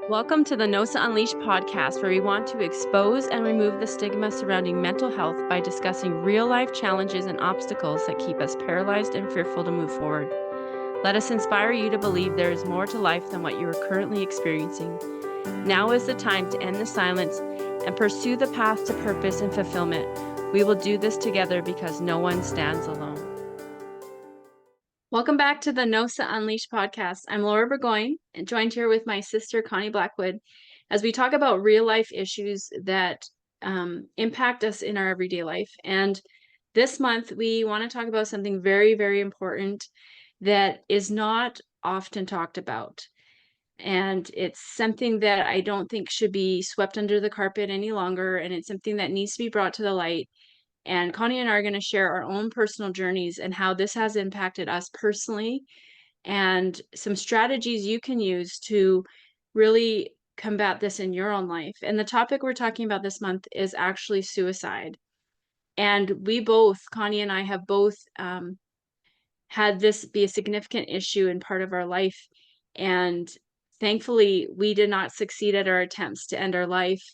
Welcome to the NOSA Unleashed podcast, where we want to expose and remove the stigma surrounding mental health by discussing real-life challenges and obstacles that keep us paralyzed and fearful to move forward. Let us inspire you to believe there is more to life than what you are currently experiencing. Now is the time to end the silence and pursue the path to purpose and fulfillment. We will do this together because no one stands alone. Welcome back to the NOSA Unleashed podcast. I'm Laura Burgoyne, and joined here with my sister, Connie Blackwood, as we talk about real life issues that impact us in our everyday life. And this month, we want to talk about something very, very important that is not often talked about. And it's something that I don't think should be swept under the carpet any longer. And it's something that needs to be brought to the light. And Connie and I are going to share our own personal journeys and how this has impacted us personally and some strategies you can use to really combat this in your own life. And the topic we're talking about this month is actually suicide. And we both, Connie and I, have both had this be a significant issue in part of our life. And thankfully, we did not succeed at our attempts to end our life.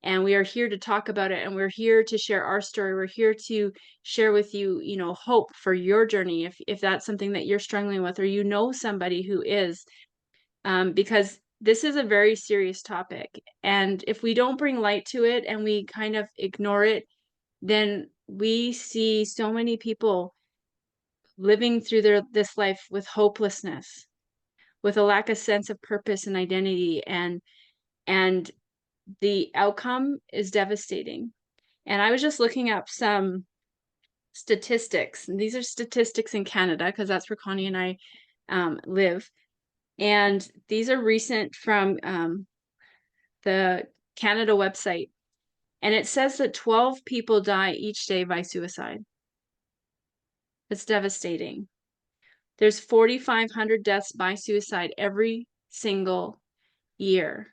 And we are here to talk about it, and we're here to share our story. We're here to share with you, hope for your journey if that's something that you're struggling with, or somebody who is, because this is a very serious topic. And if we don't bring light to it and we kind of ignore it, then we see so many people living through this life with hopelessness, with a lack of sense of purpose and identity, and the outcome is devastating. And I was just looking up some statistics, and these are statistics in Canada because that's where Connie and I live. And these are recent from the Canada website. And it says that 12 people die each day by suicide. It's devastating. There's 4,500 deaths by suicide every single year.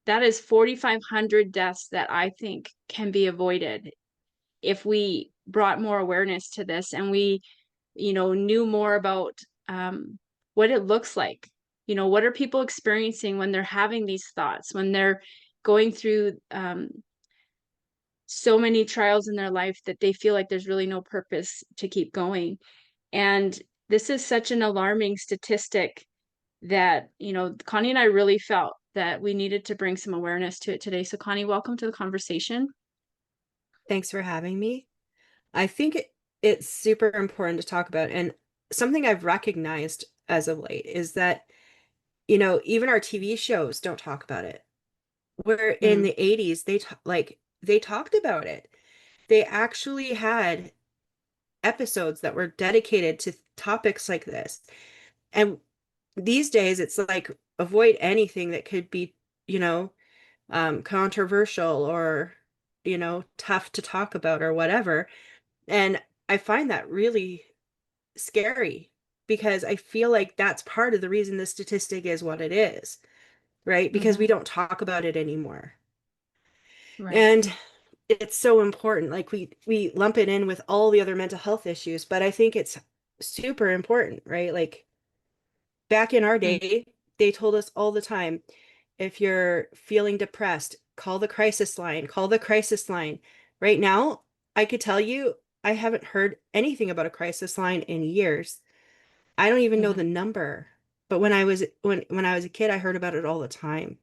That is 4,500 deaths that I think can be avoided if we brought more awareness to this and we, knew more about what it looks like. What are people experiencing when they're having these thoughts, when they're going through so many trials in their life that they feel like there's really no purpose to keep going. And this is such an alarming statistic that, Connie and I really felt that we needed to bring some awareness to it today. So Connie, welcome to the conversation. Thanks for having me. I think it's super important to talk about. And something I've recognized as of late is that, even our TV shows don't talk about it. Where in Mm, the 80s, they talked about it. They actually had episodes that were dedicated to topics like this. And these days, it's like avoid anything that could be, you know, controversial or, tough to talk about or whatever. And I find that really scary because I feel like that's part of the reason the statistic is what it is, right? Because we mhm, don't talk about it anymore. right. And it's so important. Like we lump it in with all the other mental health issues, but I think it's super important, right? Like back in our Mm, day, they told us all the time, if you're feeling depressed, call the crisis line, call the crisis line. Right now, I could tell you I haven't heard anything about a crisis line in years. I don't even know mhm, the number. But when I was a kid, I heard about it all the time.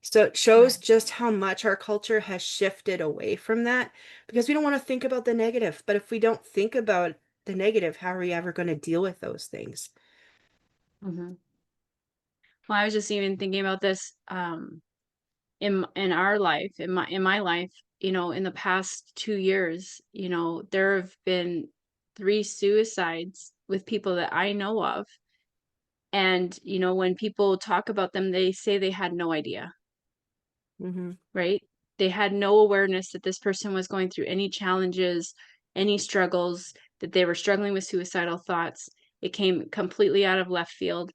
So it shows right. just how much our culture has shifted away from that because we don't want to think about the negative. But if we don't think about the negative, how are we ever going to deal with those things? Mhm. Well, I was just even thinking about this in our life, in my life, in the past 2 years, there have been 3 suicides with people that I know of. And, when people talk about them, they say they had no idea, Hmm. right? They had no awareness that this person was going through any challenges, any struggles, that they were struggling with suicidal thoughts. It came completely out of left field.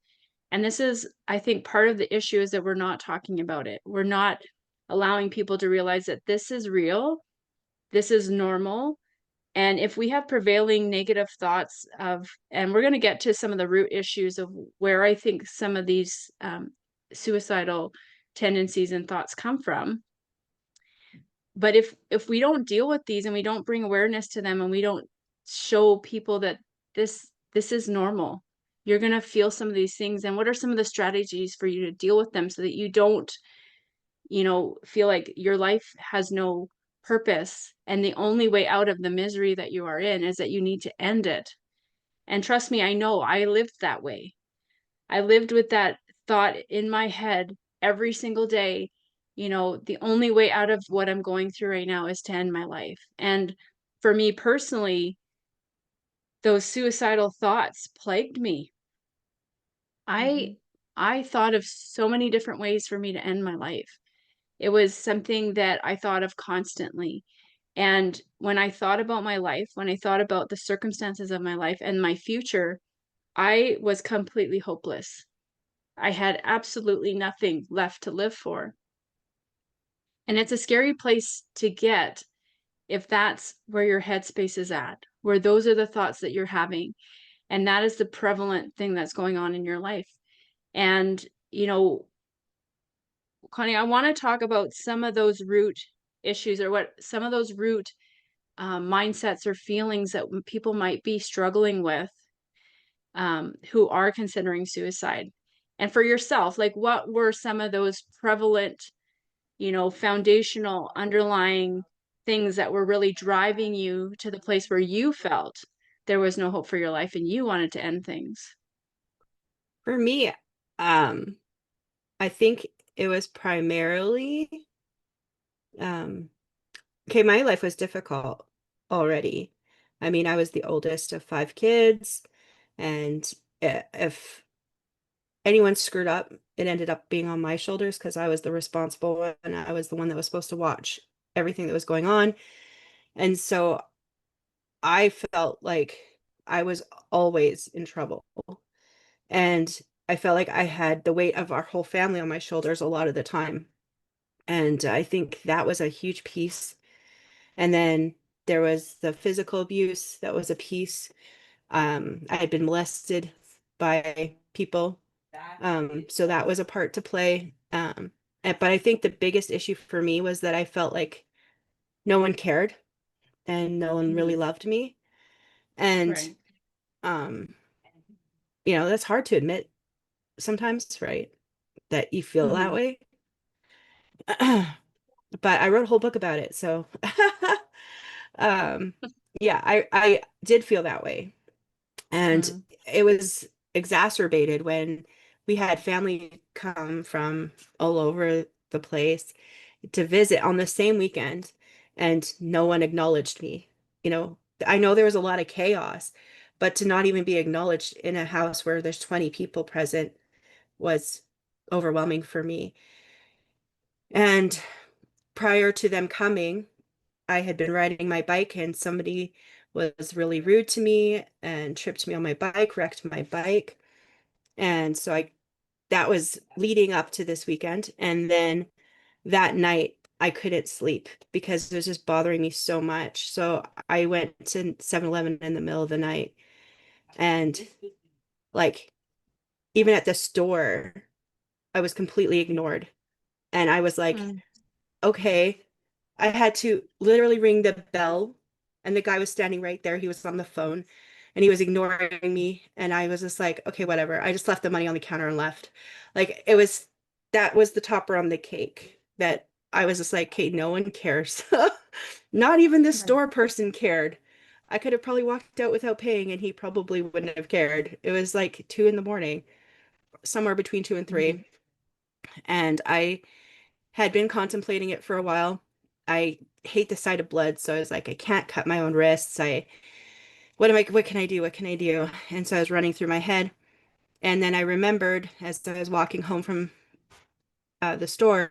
And this is, I think, part of the issue is that we're not talking about it. We're not allowing people to realize that this is real, this is normal. And if we have prevailing negative thoughts and we're going to get to some of the root issues of where I think some of these suicidal tendencies and thoughts come from. But if we don't deal with these and we don't bring awareness to them and we don't show people that this is normal, you're going to feel some of these things. And what are some of the strategies for you to deal with them so that you don't, feel like your life has no purpose and the only way out of the misery that you are in is that you need to end it. And trust me, I know I lived that way. I lived with that thought in my head every single day. The only way out of what I'm going through right now is to end my life. And for me personally, those suicidal thoughts plagued me. I Mhm. I thought of so many different ways for me to end my life. It was something that I thought of constantly. And when I thought about my life, when I thought about the circumstances of my life and my future, I was completely hopeless. I had absolutely nothing left to live for. And it's a scary place to get if that's where your headspace is at, where those are the thoughts that you're having. And that is the prevalent thing that's going on in your life. And, Connie, I want to talk about some of those root issues or what some of those root mindsets or feelings that people might be struggling with who are considering suicide. And for yourself, like what were some of those prevalent, foundational underlying things that were really driving you to the place where you felt there was no hope for your life and you wanted to end things? For me, um, I think it was primarily, um, okay, my life was difficult already. I mean, I was the oldest of five kids, and if anyone screwed up, it ended up being on my shoulders because I was the responsible one, and I was the one that was supposed to watch everything that was going on. And so I felt like I was always in trouble. And I felt like I had the weight of our whole family on my shoulders a lot of the time. And I think that was a huge piece. And then there was the physical abuse that was a piece. I had been molested by people. So that was a part to play. But I think the biggest issue for me was that I felt like no one cared and no one really Mhm. loved me. And, Right. um, that's hard to admit sometimes, right? That you feel that Hmm. way. But I wrote a whole book about it. So, um, yeah, I did feel that way. And Mm. it was exacerbated when we had family come from all over the place to visit on the same weekend, and no one acknowledged me. You know, I know there was a lot of chaos, but to not even be acknowledged in a house where there's 20 people present was overwhelming for me. And prior to them coming, I had been riding my bike and somebody was really rude to me and tripped me on my bike, wrecked my bike. And so that was leading up to this weekend. And then that night I couldn't sleep because it was just bothering me so much. So I went to 7-Eleven in the middle of the night, and like even at the store, I was completely ignored. And I was like, Mm. okay. I had to literally ring the bell, and the guy was standing right there. He was on the phone and he was ignoring me. And I was just like, okay, whatever. I just left the money on the counter and left. Like that was the topper on the cake, that I was just like, okay, no one cares. Not even the Right. store person cared. I could have probably walked out without paying and he probably wouldn't have cared. It was like 2 in the morning, somewhere between 2 and 3. Mhm. And I had been contemplating it for a while. I hate the sight of blood, so I was like, I can't cut my own wrists. What can I do? What can I do? And so I was running through my head. And then I remembered as I was walking home from the store,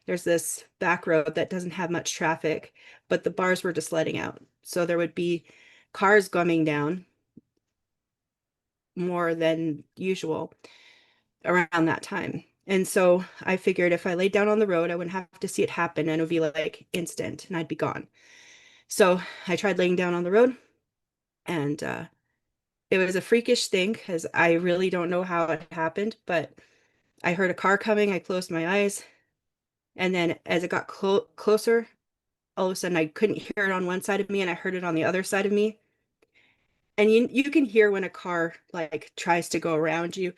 there's this back road that doesn't have much traffic, but the bars were just letting out. So there would be cars coming down more than usual around that time. And so I figured if I laid down on the road, I wouldn't have to see it happen and it would be like instant and I'd be gone. So I tried laying down on the road, and it was a freakish thing because I really don't know how it happened, but I heard a car coming. I closed my eyes. And then as it got closer, all of a sudden I couldn't hear it on one side of me and I heard it on the other side of me. And you can hear when a car like tries to go around you.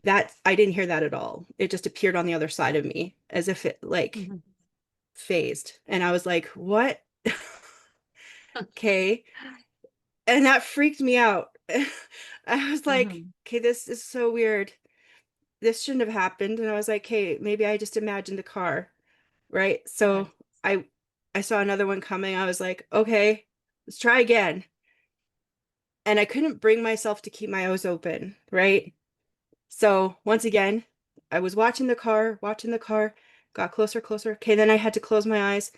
That I didn't hear that at all. It just appeared on the other side of me as if it like Mm-hmm. phased. And I was like, what? Okay. And that freaked me out. I was like, Mm-hmm. okay, this is so weird. This shouldn't have happened. And I was like, hey, maybe I just imagined a car, right? So Right. I I saw another one coming. I was like, okay, let's try again. And I couldn't bring myself to keep my eyes open, right? So once again, I was watching the car, got closer, closer. Okay, then I had to close my eyes.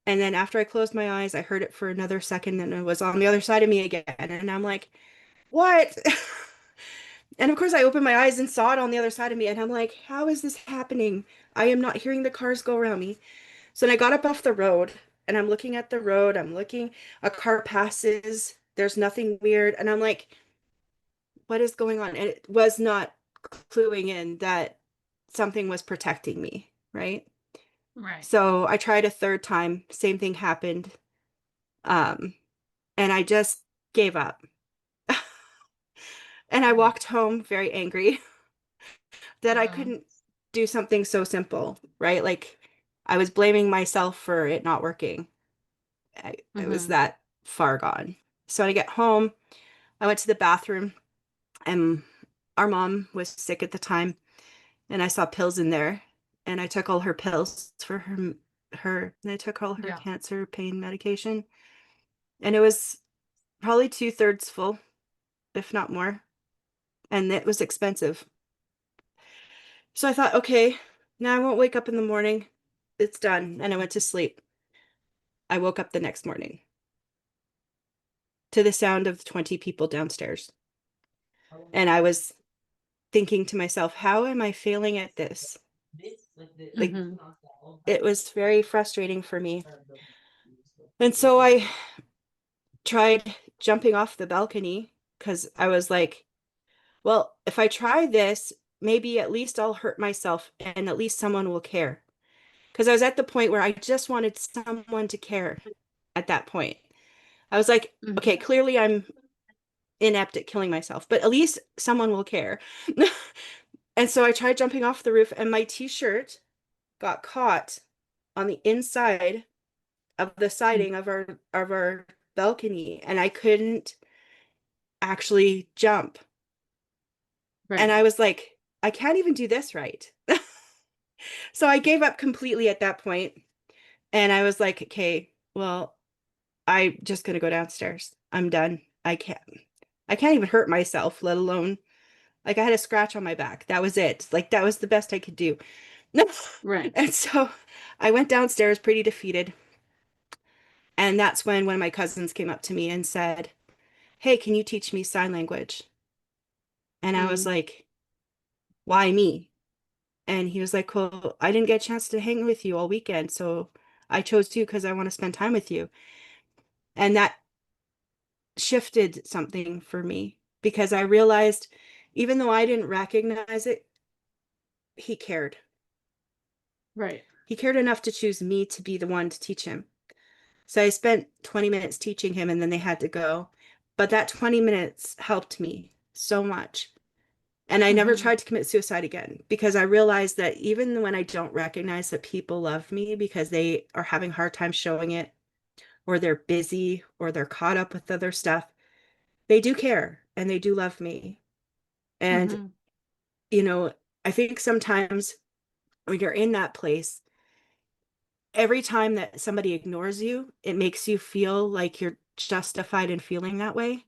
And then after I closed my eyes, I heard it for another second and it was on the other side of me again. And I'm like, what? And of course, I opened my eyes and saw it on the other side of me. And I'm like, how is this happening? I am not hearing the cars go around me. So then I got up off the road and I'm looking at the road. I'm looking, a car passes. There's nothing weird. And I'm like, what is going on? And it was not cluing in that something was protecting me, right? Right. So I tried a third time, same thing happened. Um, and I just gave up. And I Right. walked home very angry that I Mm-hmm. couldn't do something so simple, right? Like I was blaming myself for it not working. It was Mm-hmm. that far gone. So when I get home, I went to the bathroom and our mom was sick at the time and I saw pills in there and I took all her pills for her and I took all her Yeah. cancer pain medication and it was probably 2/3 full, if not more, and it was expensive. So I thought, okay, now I won't wake up in the morning. It's done. And I went to sleep. I woke up the next morning to the sound of 20 people downstairs. And I was thinking to myself, how am I failing at this? Like, Mm-hmm. it was very frustrating for me. And so I tried jumping off the balcony because I was like, well, if I try this, maybe at least I'll hurt myself and at least someone will care. Because I was at the point where I just wanted someone to care at that point. I was like, okay, Mm-hmm. clearly I'm inept at killing myself, but at least someone will care. And so I tried jumping off the roof, and my t-shirt got caught on the inside of the siding of our balcony, and I couldn't actually jump. And Right. I was like, I can't even do this right. So I gave up completely at that point, and I was like, okay, well, I'm just gonna go downstairs. I'm done. I can't even hurt myself, let alone like I had a scratch on my back. That was it. Like that was the best I could do. Right. And so I went downstairs pretty defeated. And that's when one of my cousins came up to me and said, hey, can you teach me sign language? And I was Mm-hmm. like, why me? And he was like, well, I didn't get a chance to hang with you all weekend. So I chose you because I want to spend time with you. And that shifted something for me because I realized even though I didn't recognize it, he cared. Right. He cared enough to choose me to be the one to teach him. So I spent 20 minutes teaching him and then they had to go. But that 20 minutes helped me so much. And I never Mm-hmm. tried to commit suicide again because I realized that even when I don't recognize that people love me because they are having a hard time showing it, or they're busy, or they're caught up with other stuff, they do care and they do love me. And, Mm-hmm. you know, I think sometimes when you're in that place, every time that somebody ignores you, it makes you feel like you're justified in feeling that way,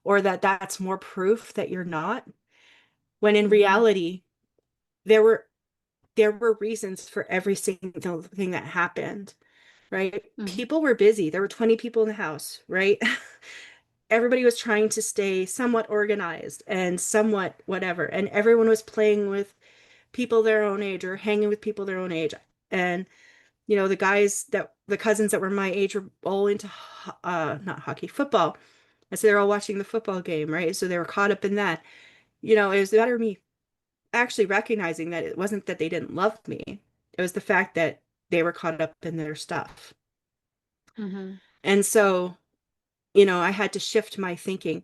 or that that's more proof that you're not. When in Mm-hmm. reality, there were there were reasons for every single thing that happened, right? Mm-hmm. People were busy. There were 20 people in the house, right? Everybody was trying to stay somewhat organized and somewhat whatever, and everyone was playing with people their own age or hanging with people their own age. And the cousins that were my age were all into not hockey, football. And so they're all watching the football game, right? So they were caught up in that. It was the matter of me. actually recognizing that it wasn't that they didn't love me. It was the fact that they were caught up in their stuff. Mm-hmm. And so, I had to shift my thinking.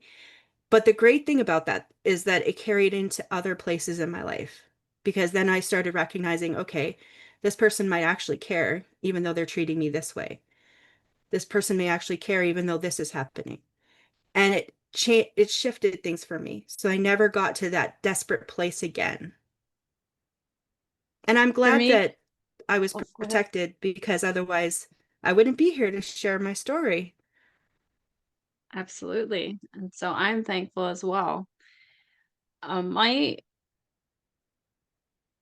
But the great thing about that is that it carried into other places in my life because then I started recognizing, okay, this person might actually care, even though they're treating me this way. This person may actually care, even though this is happening. And it shifted things for me. So I never got to that desperate place again. And I'm For glad me, that I was oh, go ahead. protected because otherwise I wouldn't be here to share my story. Absolutely. And so I'm thankful as well. My,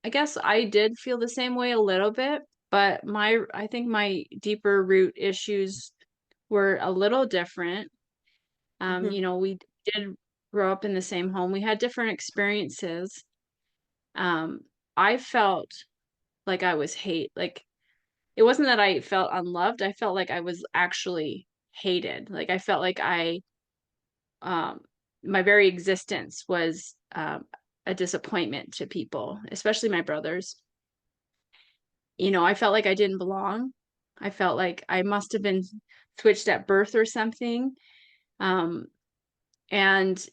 I guess I did feel the same way a little bit, but I think my deeper root issues were a little different. Hmm. We did grow up in the same home. We had different experiences. Um, I felt like I was like it wasn't that I felt unloved. I felt like I was actually hated. Like I felt like um, my very existence was a disappointment to people, especially my brothers. I felt like I didn't belong. I felt like I must have been switched at birth or something. Um, and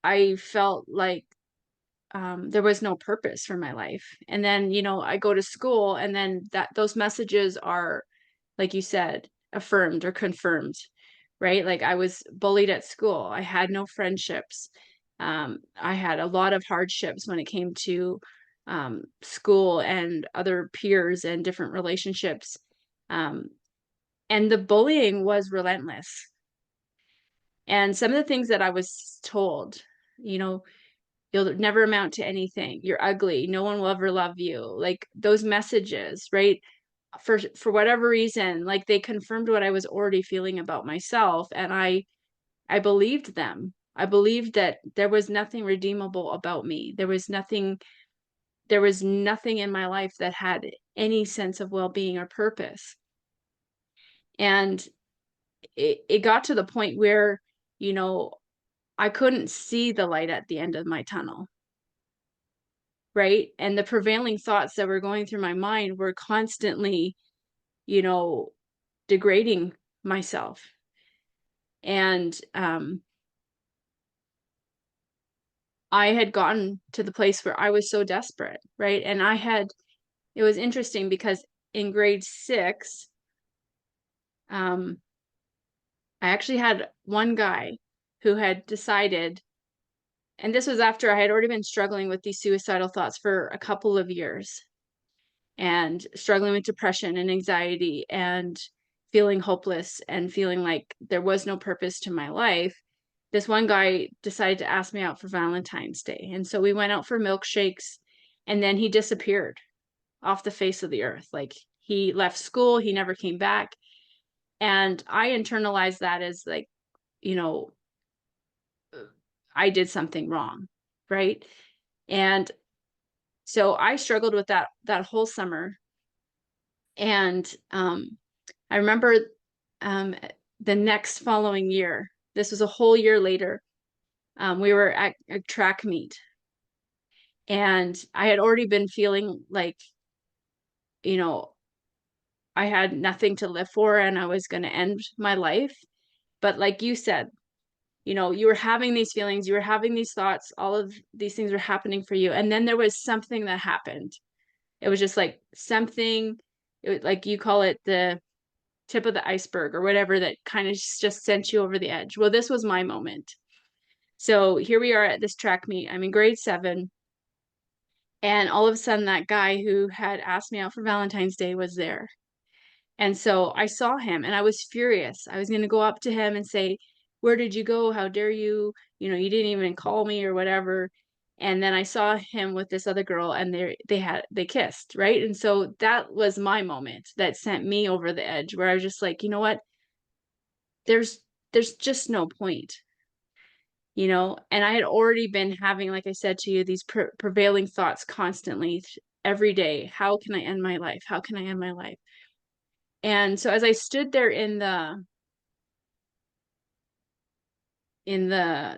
I felt like there was no purpose for my life. And then, I go to school and then those messages are, like you said, affirmed or confirmed, right? Like I was bullied at school. I had no friendships. I had a lot of hardships when it came to school and other peers and different relationships. Um, and the bullying was relentless. And some of the things that I was told, you know, you'll never amount to anything. You're ugly. No one will ever love you. Like those messages, right? For whatever reason, like they confirmed what I was already feeling about myself, and I believed them. I believed that there was nothing redeemable about me. There was nothing in my life that had any sense of well-being or purpose. And it got to the point where, you know, I couldn't see the light at the end of my tunnel, right? And the prevailing thoughts that were going through my mind were constantly, you know, degrading myself. And I had gotten to the place where I was so desperate, right? And it was interesting because in grade 6, um, I actually had one guy who had decided, and this was after I had already been struggling with these suicidal thoughts for a couple of years and struggling with depression and anxiety and feeling hopeless and feeling like there was no purpose to my life. This one guy decided to ask me out for Valentine's Day. And so we went out for milkshakes and then he disappeared off the face of the earth. Like he left school, he never came back. And I internalized that as like, you know, I did something wrong, right? And so I struggled with that whole summer. And I remember um, the next following year, this was a whole year later, we were at a track meet and I had already been feeling like, you know, I had nothing to live for and I was going to end my life. But like you said, you were having these feelings, you were having these thoughts, all of these things were happening for you. And then there was something that happened. It was just like something, like you call it the tip of the iceberg or whatever that kind of just sent you over the edge. Well, this was my moment. So here we are at this track meet. I'm in grade 7. And all of a sudden, that guy who had asked me out for Valentine's Day was there. And so I saw him and I was furious. I was going to go up to him and say, "Where did you go? How dare you? You didn't even call me or whatever." And then I saw him with this other girl and they kissed, right? And so that was my moment that sent me over the edge where I was just like, "You know what? There's there's just no point." And I had already been having, like I said to you, these prevailing thoughts constantly every day. How can I end my life? How can I end my life? And so as I stood there in the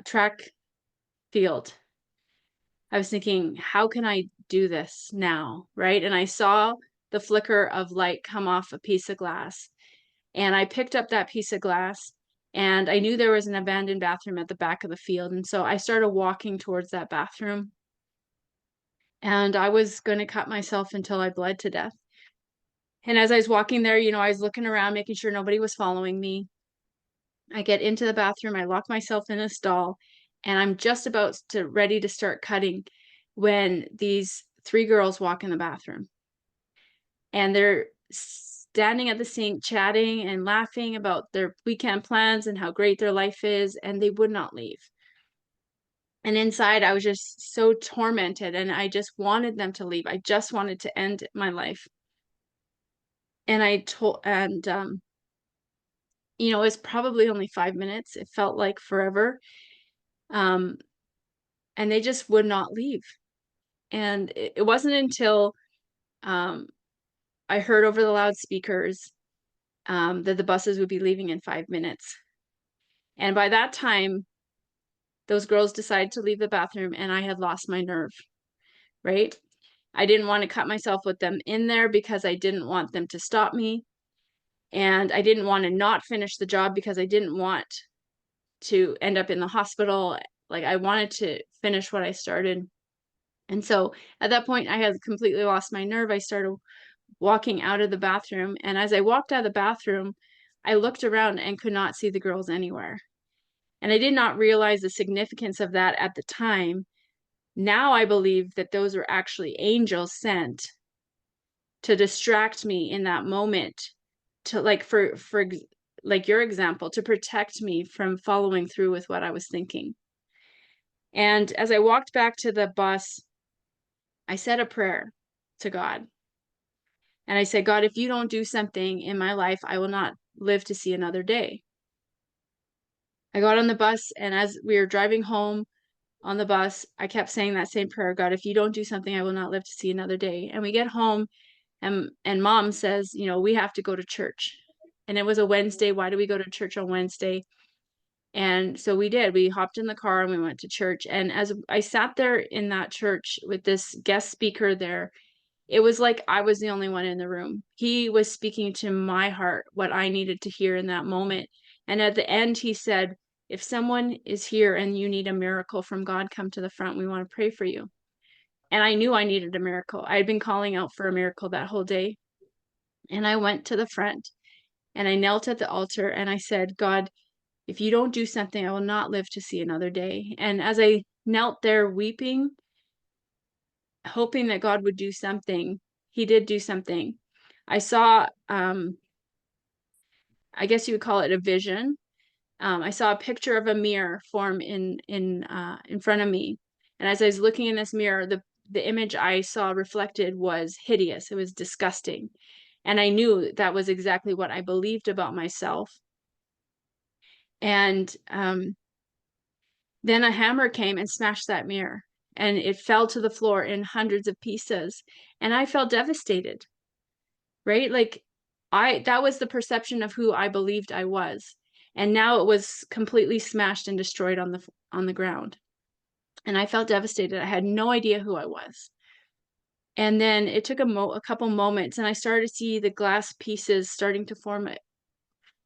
track field, I was thinking, how can I do this now? Right. And I saw the flicker of light come off a piece of glass. And I picked up that piece of glass, and I knew there was an abandoned bathroom at the back of the field. And so I started walking towards that bathroom, and I was going to cut myself until I bled to death. And as I was walking there, I was looking around, making sure nobody was following me. I get into the bathroom, I lock myself in a stall, and I'm just about to ready to start cutting when these three girls walk in the bathroom. And they're standing at the sink chatting and laughing about their weekend plans and how great their life is, and they would not leave. And inside, I was just so tormented, and I just wanted them to leave. I just wanted to end my life. And it was probably only 5 minutes. It felt like forever. Um, and they just would not leave. And it wasn't until um, I heard over the loudspeakers that the buses would be leaving in 5 minutes. And by that time, those girls decided to leave the bathroom, and I had lost my nerve, right? I didn't want to cut myself with them in there because I didn't want them to stop me. And I didn't want to not finish the job because I didn't want to end up in the hospital. Like, I wanted to finish what I started. And so at that point, I had completely lost my nerve. I started walking out of the bathroom. And as I walked out of the bathroom, I looked around and could not see the girls anywhere. And I did not realize the significance of that at the time. Now I believe that those were actually angels sent to distract me in that moment, to like for like your example, to protect me from following through with what I was thinking. And as I walked back to the bus, I said a prayer to God. And I said, God, if you don't do something in my life, I will not live to see another day. I got on the bus, and as we were driving home on the bus, I kept saying that same prayer, God, if you don't do something, I will not live to see another day. And we get home, and mom says, we have to go to church. And it was a Wednesday. Why do we go to church on Wednesday? And so we did. We hopped in the car and we went to church. And as I sat there in that church with this guest speaker there, it was like I was the only one in the room. He was speaking to my heart, what I needed to hear in that moment. And at the end, he said, if someone is here and you need a miracle from God, come to the front. We want to pray for you. And I knew I needed a miracle. I had been calling out for a miracle that whole day. And I went to the front and I knelt at the altar and I said, God, if you don't do something, I will not live to see another day. And as I knelt there weeping, hoping that God would do something, he did do something. I saw, I guess you would call it a vision. I saw a picture of a mirror form in front of me. And as I was looking in this mirror, the image I saw reflected was hideous. It was disgusting. And I knew that was exactly what I believed about myself. And then a hammer came and smashed that mirror, and it fell to the floor in hundreds of pieces. And I felt devastated, right? Like that was the perception of who I believed I was. And now it was completely smashed and destroyed on the ground. And I felt devastated. I had no idea who I was. And then it took a couple moments, and I started to see the glass pieces starting to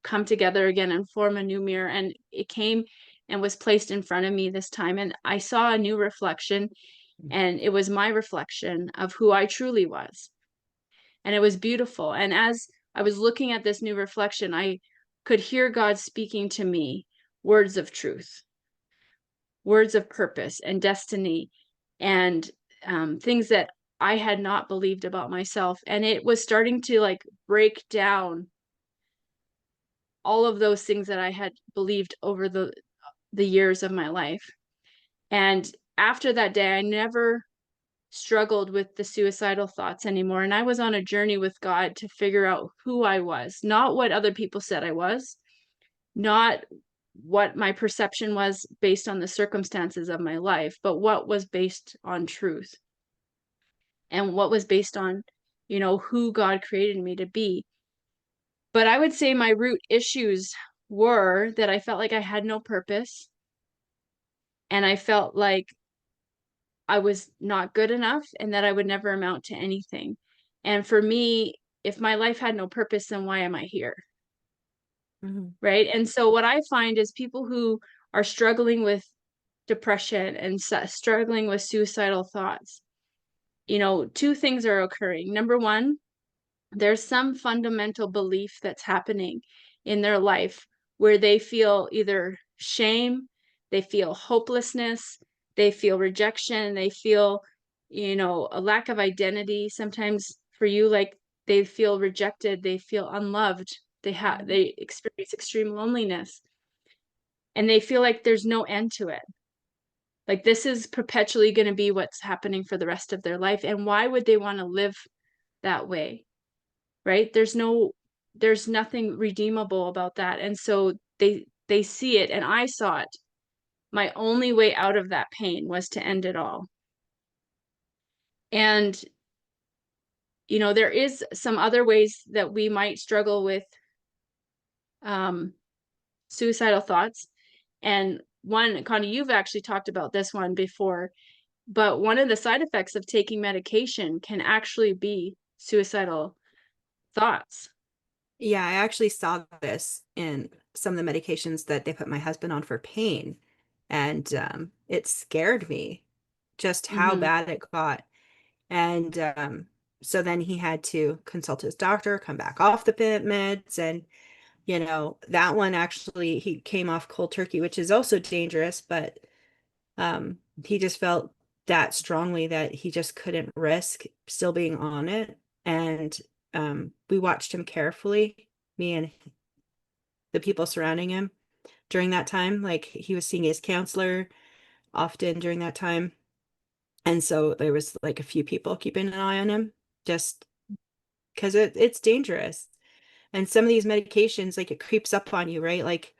come together again and form a new mirror. And it came and was placed in front of me this time. And I saw a new reflection, and it was my reflection of who I truly was. And it was beautiful. And as I was looking at this new reflection, I could hear God speaking to me words of truth, words of purpose and destiny, and things that I had not believed about myself. And it was starting to like break down all of those things that I had believed over the years of my life. And after that day, I never struggled with the suicidal thoughts anymore. And I was on a journey with God to figure out who I was, not what other people said I was, not what my perception was based on the circumstances of my life, but what was based on truth and what was based on, who God created me to be. But I would say my root issues were that I felt like I had no purpose, and I felt like I was not good enough and that I would never amount to anything. And for me, if my life had no purpose, then why am I here? Mhm. Right? And so what I find is people who are struggling with depression and struggling with suicidal thoughts, two things are occurring. Number one, there's some fundamental belief that's happening in their life where they feel either shame, they feel hopelessness, they feel rejection, they feel, a lack of identity. Sometimes for you, like they feel rejected, they feel unloved, Mhm. they experience extreme loneliness, and they feel like there's no end to it. Like this is perpetually going to be what's happening for the rest of their life. And why would they want to live that way? Right? There's nothing redeemable about that. And so they see it, and I saw it. My only way out of that pain was to end it all. And there is some other ways that we might struggle with um suicidal thoughts. And one, Connie, you've actually talked about this one before, but one of the side effects of taking medication can actually be suicidal thoughts. Yeah, I actually saw this in some of the medications that they put my husband on for pain, and it scared me just how Mhm. bad it got. And so then he had to consult his doctor, come back off the meds, and that one actually he came off cold turkey, which is also dangerous, but he just felt that strongly that he just couldn't risk still being on it. And we watched him carefully, me and the people surrounding him during that time. Like he was seeing his counselor often during that time. And so there was like a few people keeping an eye on him just because it's dangerous. And some of these medications, like it creeps up on you, right? Like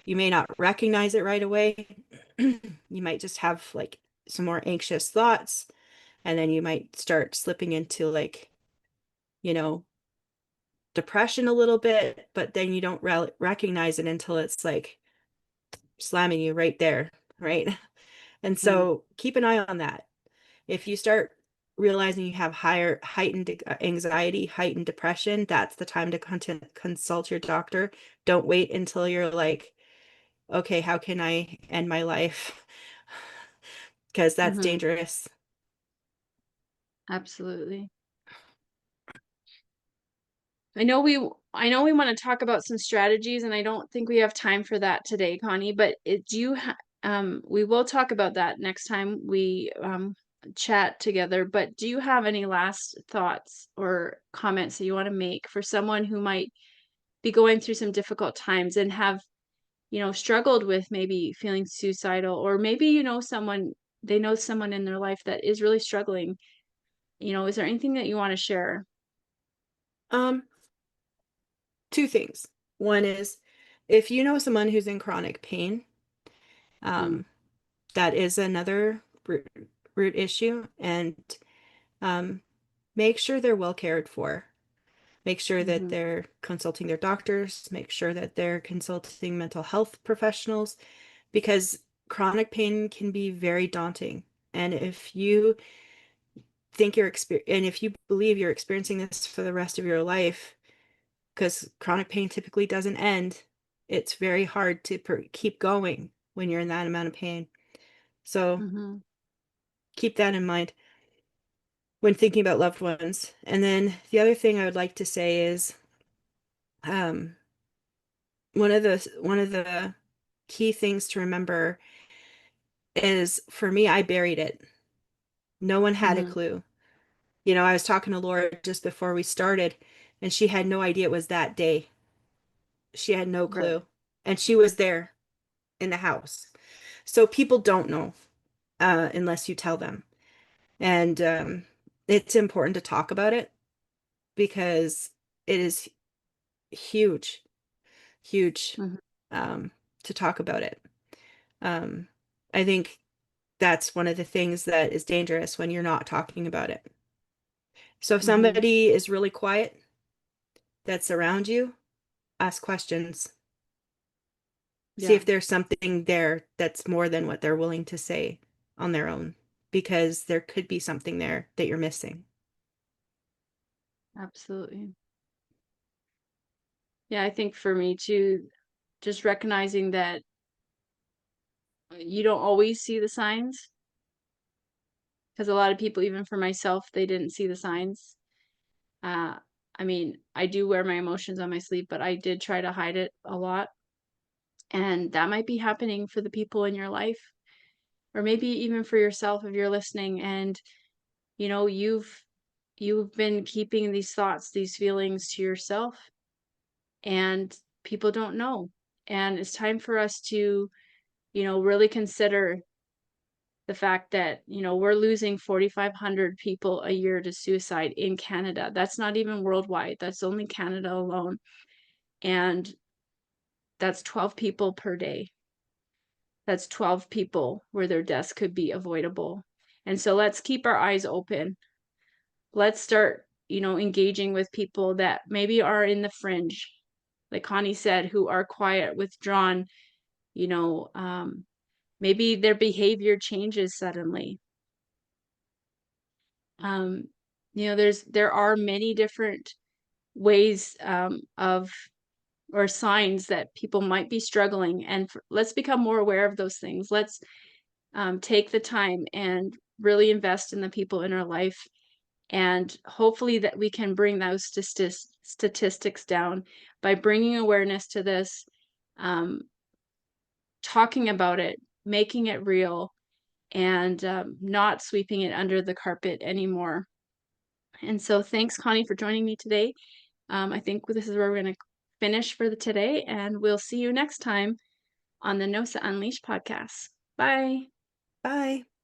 you may not recognize it right away. You might just have like some more anxious thoughts, and then you might start slipping into like, you know, depression a little bit, but then you don't recognize it until it's like slamming you right there, right? And Mhm. so keep an eye on that. If you start realizing you have higher heightened anxiety, heightened depression, that's the time to consult your doctor. Don't wait until you're like, okay, how can I end my life? Because that's Mhm. dangerous. Absolutely. I know we want to talk about some strategies, and I don't think we have time for that today, Connie, but we will talk about that next time we chat together, but do you have any last thoughts or comments that you want to make for someone who might be going through some difficult times and have, struggled with maybe feeling suicidal, or maybe they know someone in their life that is really struggling? Is there anything that you want to share? Um, Two things. One is if you know someone who's in chronic pain, Mm, um, that is another root issue, and um, make sure they're well cared for. Make sure that mhm, they're consulting their doctors, make sure that they're consulting mental health professionals, because chronic pain can be very daunting. And if you and if you believe you're experiencing this for the rest of your life, because chronic pain typically doesn't end, it's very hard to keep going when you're in that amount of pain. So mhm, keep that in mind when thinking about loved ones. And then the other thing I would like to say is um, one of the key things to remember is for me, I buried it. No one had a mhm. clue. I was talking to Laura just before we started, and she had no idea it was that day. She had no Right. clue. And she was there in the house. So people don't know unless you tell them. And it's important to talk about it because it is huge, huge Mhm, um, to talk about it. Um, I think that's one of the things that is dangerous when you're not talking about it. So if mhm. somebody is really quiet that's around you, ask questions. See Yeah. if there's something there that's more than what they're willing to say on their own. because there could be something there that you're missing. Absolutely. Yeah, I think for me too, just recognizing that you don't always see the signs, because a lot of people, even for myself, they didn't see the signs. Uh, I mean, I do wear my emotions on my sleeve, but I did try to hide it a lot. And that might be happening for the people in your life, or maybe even for yourself if you're listening and you know you've been keeping these thoughts, these feelings to yourself, and people don't know. And it's time for us to, really consider the fact that, we're losing 4,500 people a year to suicide in Canada. That's not even worldwide. That's only Canada alone. And that's 12 people per day. That's 12 people where their deaths could be avoidable. And so let's keep our eyes open. Let's start, engaging with people that maybe are in the fringe, like Connie said, who are quiet, withdrawn, you know, um, maybe their behavior changes suddenly. Um, there are many different ways of or signs that people might be struggling, and let's become more aware of those things. Let's take the time and really invest in the people in our life, and hopefully that we can bring those statistics down by bringing awareness to this, um, talking about it, making it real, and not sweeping it under the carpet anymore. And so thanks, Connie, for joining me today. I think this is where we're going to finish for today, and we'll see you next time on the NOSA Unleashed podcast. Bye. Bye.